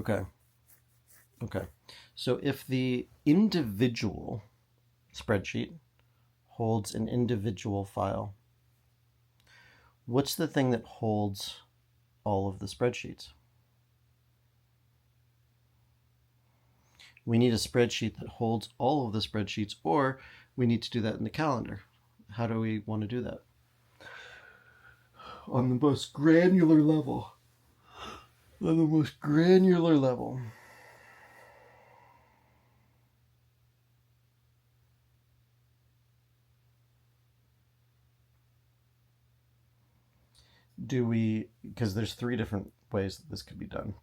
Okay. Okay. So if the individual spreadsheet holds an individual file, what's the thing that holds all of the spreadsheets? We need a spreadsheet that holds all of the spreadsheets, or we need to do that in the calendar. How do we want to do that? On the most granular level. On the most granular level. Do we, because there's three different ways that this could be done.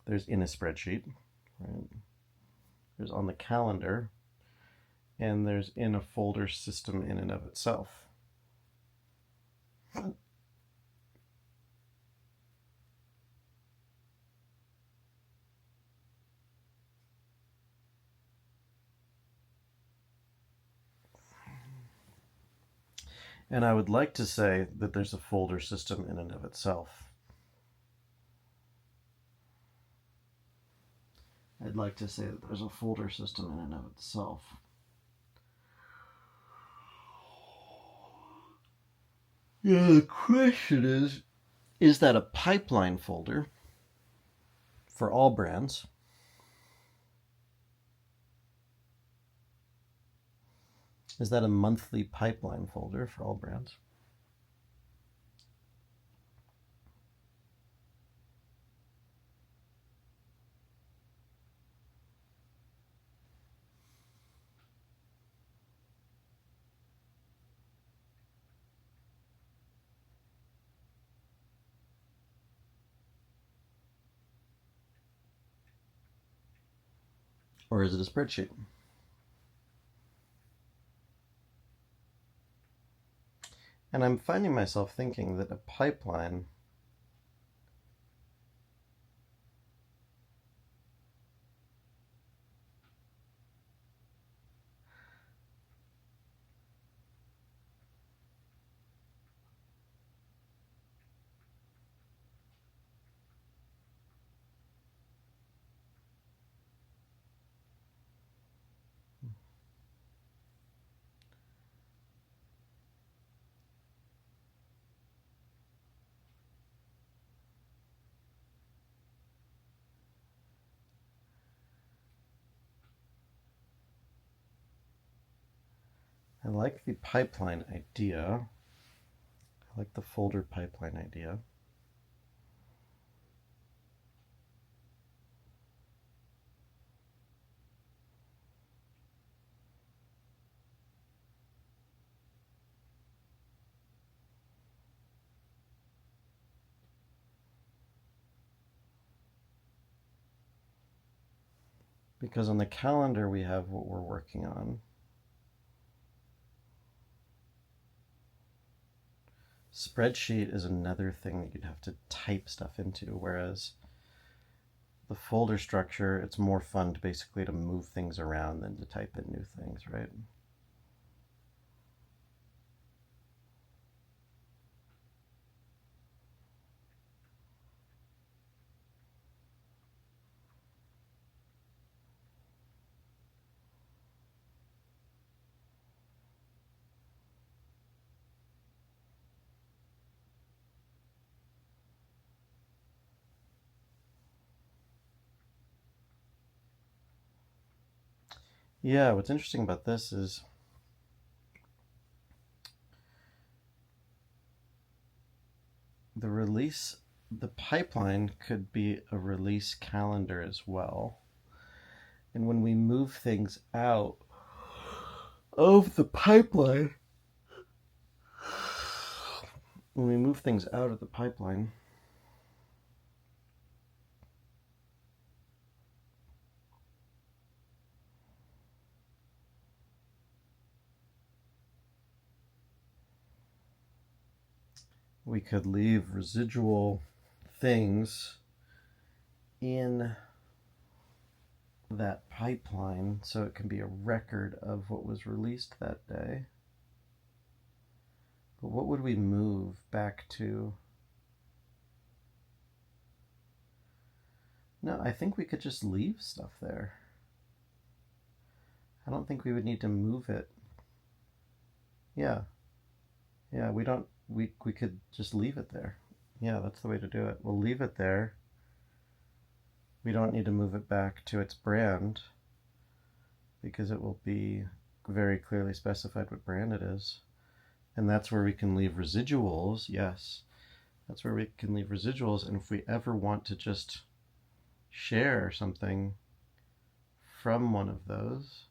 There's in a spreadsheet, right? There's on the calendar, and there's in a folder system in and of itself. And I would like to say that there's a folder system in and of itself. I'd like to say that there's a folder system in and of itself. Yeah, the question is that a pipeline folder for all brands? Is that a monthly pipeline folder for all brands? Or is it a spreadsheet? And I'm finding myself thinking that a pipeline I like the pipeline idea. I like the folder pipeline idea. Because on the calendar we have what we're working on. Spreadsheet is another thing that you'd have to type stuff into, whereas the folder structure, it's more fun to basically to move things around than to type in new things, right? Yeah, what's interesting about this is the pipeline could be a release calendar as well. And when we move things out of the pipeline, when we move things out of the pipeline, we could leave residual things in that pipeline so it can be a record of what was released that day. But what would we move back to? No, I think we could just leave stuff there. I don't think we would need to move it. Yeah. Yeah, we could just leave it there. Yeah, that's the way to do it. We'll leave it there. We don't need to move it back to its brand because it will be very clearly specified what brand it is. And that's where we can leave residuals. Yes, that's where we can leave residuals. And if we ever want to just share something from one of those,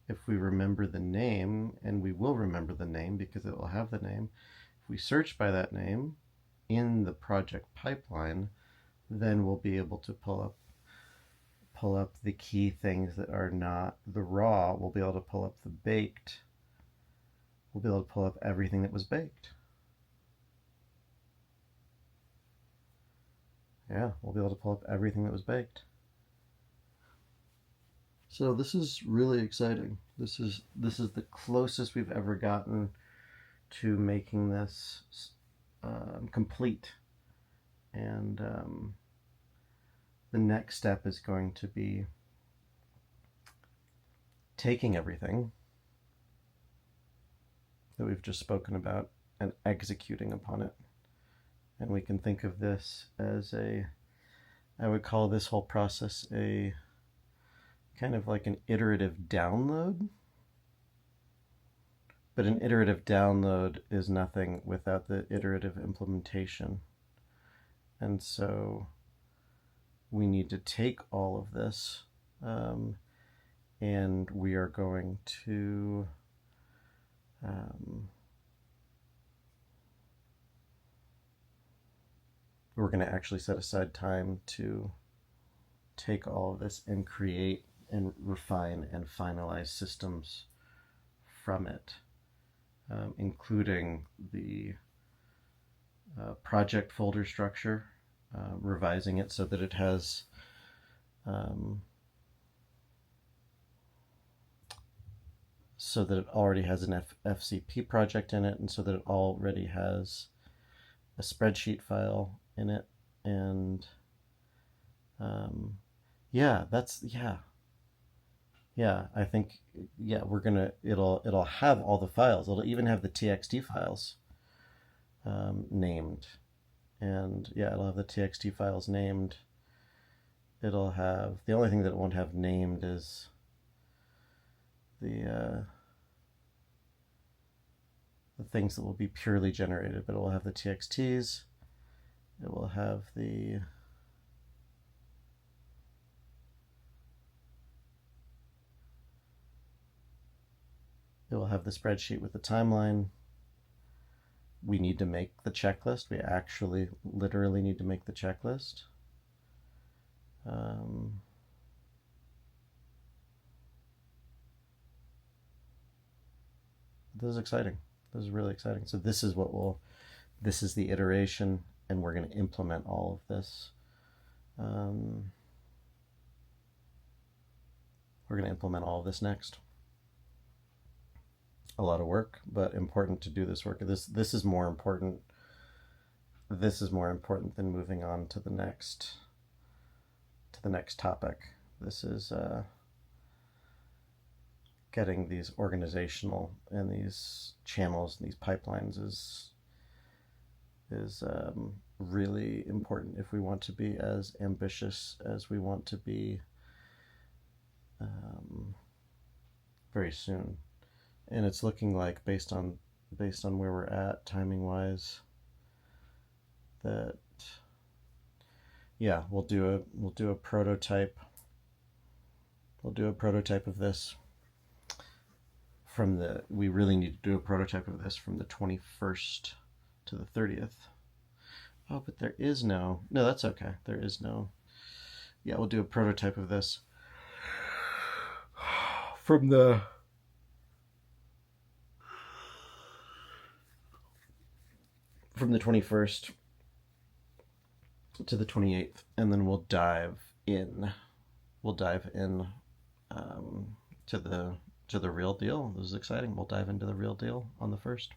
if we remember the name, and we will remember the name because it will have the name, if we search by that name in the project pipeline, then we'll be able to pull up the key things that are not the raw. We'll be able to pull up the baked. We'll be able to pull up everything that was baked. Yeah, we'll be able to pull up everything that was baked. So this is really exciting. This is the closest we've ever gotten to making this complete. And the next step is going to be taking everything that we've just spoken about and executing upon it. And we can think of this as I would call this whole process a kind of like an iterative download. But an iterative download is nothing without the iterative implementation. And so we need to take all of this and we are going to we're going to actually set aside time to take all of this and create and refine and finalize systems from it, including the project folder structure, revising it so that it has so that it already has an FCP project in it, and so that it already has a spreadsheet file in it. And yeah, I think we're gonna it'll have all the files. It'll even have the txt files named, and it'll have the txt files named. It'll have, the only thing that it won't have named is the things that will be purely generated, but it will have the txts. It will have the spreadsheet with the timeline. We need to make the checklist. We actually literally need to make the checklist. This is exciting. This is really exciting. So this is this is the iteration, and we're going to implement all of this. We're going to implement all of this next. A lot of work, but important to do this work. This is more important. This is more important than moving on to the next topic. This is getting these organizational and these channels and these pipelines is really important if we want to be as ambitious as we want to be very soon. And it's looking like, based on where we're at timing wise, that we'll do a prototype. We'll do a prototype of this we really need to do a prototype of this from the 21st to the 30th. Oh, but there is no, that's okay. There is no, we'll do a prototype of this from the 21st to the 28th, and then we'll dive in to the real deal. This is exciting. We'll dive into the real deal on the 1st.